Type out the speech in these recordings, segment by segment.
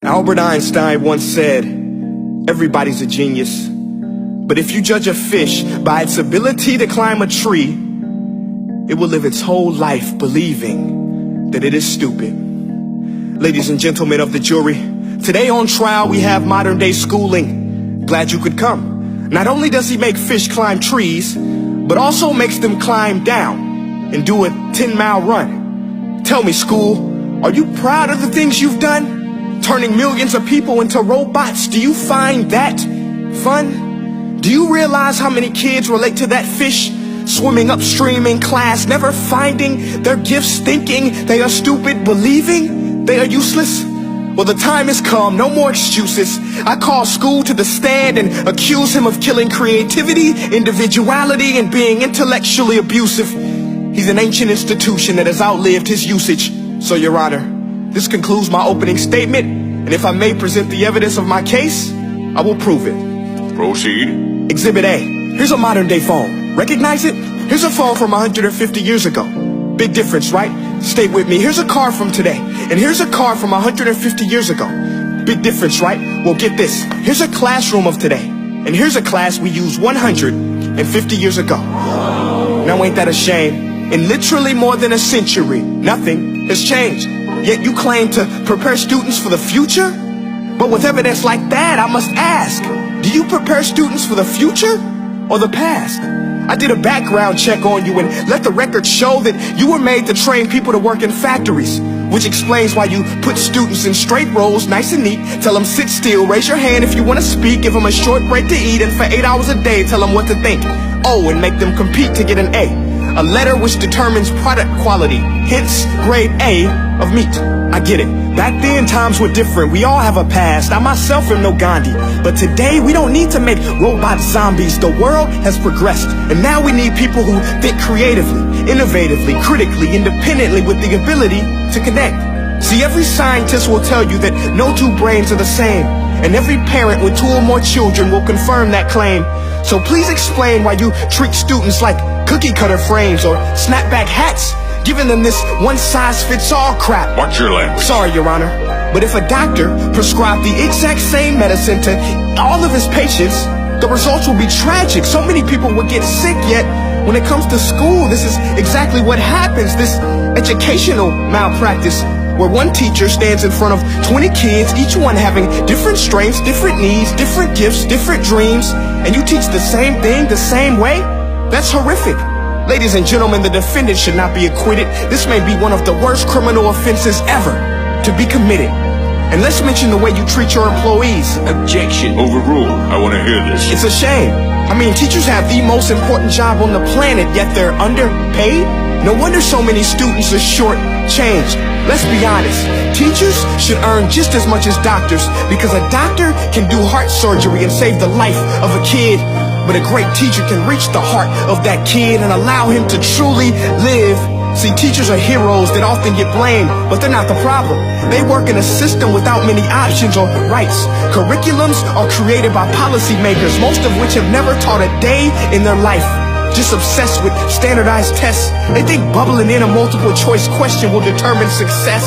Albert Einstein once said, everybody's a genius, but if you judge a fish by its ability to climb a tree, it will live its whole life believing that it is stupid. Ladies and gentlemen of the jury, today on trial we have modern day schooling. Glad you could come. Not only does he make fish climb trees, but also makes them climb down and do a 10-mile run. Tell me, school, are you proud of the things you've done? Turning millions of people into robots, do you find that fun? Do you realize how many kids relate to that fish swimming upstream in class, never finding their gifts, thinking they are stupid, believing they are useless? Well, the time has come, no more excuses. I call school to the stand and accuse him of killing creativity, individuality, and being intellectually abusive. He's an ancient institution that has outlived his usage. So, Your Honor, this concludes my opening statement, and if I may present the evidence of my case, I will prove it. Proceed. Exhibit A. Here's a modern day phone. Recognize it? Here's a phone from 150 years ago. Big difference, right? Stay with me. Here's a car from today, and here's a car from 150 years ago. Big difference, right? Well, get this. Here's a classroom of today, and here's a class we used 150 years ago. Now ain't that a shame? In literally more than a century, nothing has changed. Yet you claim to prepare students for the future? But with evidence like that, I must ask, do you prepare students for the future or the past? I did a background check on you and let the record show that you were made to train people to work in factories, which explains why you put students in straight rows, nice and neat, tell them sit still, raise your hand if you want to speak, give them a short break to eat, and for 8 hours a day tell them what to think. Oh, and make them compete to get an A. A letter which determines product quality, hence grade A of meat. I get it. Back then, times were different. We all have a past. I myself am no Gandhi. But today, we don't need to make robot zombies. The world has progressed. And now we need people who think creatively, innovatively, critically, independently, with the ability to connect. See, every scientist will tell you that no two brains are the same. And every parent with 2 or more children will confirm that claim. So please explain why you treat students like cookie cutter frames or snapback hats, giving them this one-size-fits-all crap. Watch your language. Sorry, Your Honor, but if a doctor prescribed the exact same medicine to all of his patients, the results will be tragic. So many people will get sick, yet when it comes to school, this is exactly what happens. This educational malpractice, where one teacher stands in front of 20 kids, each one having different strengths, different needs, different gifts, different dreams, and you teach the same thing the same way? That's horrific. Ladies and gentlemen, the defendant should not be acquitted. This may be one of the worst criminal offenses ever to be committed. And let's mention the way you treat your employees. Objection. Overruled. I want to hear this. It's a shame. I mean, teachers have the most important job on the planet, yet they're underpaid? No wonder so many students are short-changed. Let's be honest, teachers should earn just as much as doctors, because a doctor can do heart surgery and save the life of a kid, but a great teacher can reach the heart of that kid and allow him to truly live. See, teachers are heroes that often get blamed, but they're not the problem. They work in a system without many options or rights. Curriculums are created by policymakers, most of which have never taught a day in their life. Just obsessed with standardized tests. They think bubbling in a multiple choice question will determine success.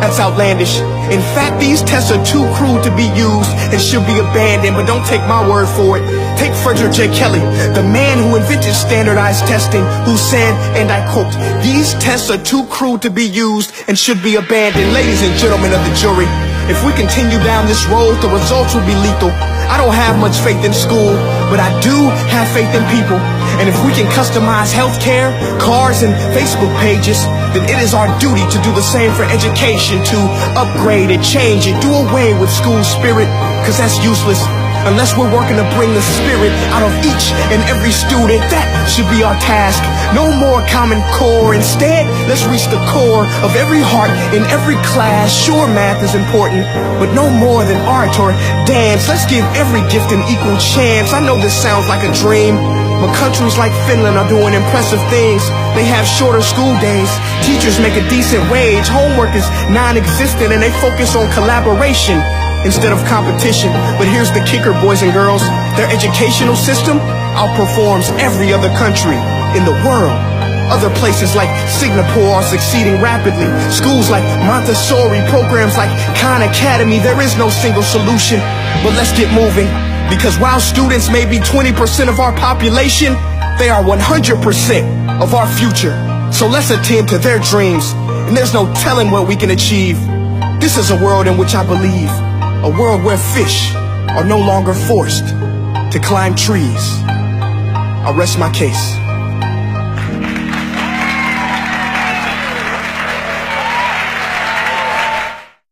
That's outlandish. In fact, these tests are too crude to be used and should be abandoned, but don't take my word for it. Take Frederick J. Kelly, the man who invented standardized testing, who said, and I quote, "These tests are too crude to be used and should be abandoned." Ladies and gentlemen of the jury, if we continue down this road, the results will be lethal. I don't have much faith in school, but I do have faith in people. And if we can customize healthcare, cars, and Facebook pages, then it is our duty to do the same for education, to upgrade and change and do away with school spirit, because that's useless unless we're working to bring the spirit out of each and every student. That should be our task. No more Common Core. Instead, let's reach the core of every heart in every class. Sure, math is important, but no more than art or dance. Let's give every gift an equal chance. I know this sounds like a dream, but countries like Finland are doing impressive things. They have shorter school days, teachers make a decent wage, homework is non-existent, and they focus on collaboration instead of competition. But here's the kicker, boys and girls. Their educational system outperforms every other country in the world. Other places like Singapore are succeeding rapidly. Schools like Montessori, programs like Khan Academy. There is no single solution, but let's get moving. Because while students may be 20% of our population, they are 100% of our future. So let's attend to their dreams, and there's no telling what we can achieve. This is a world in which I believe, a world where fish are no longer forced to climb trees. I'll rest my case.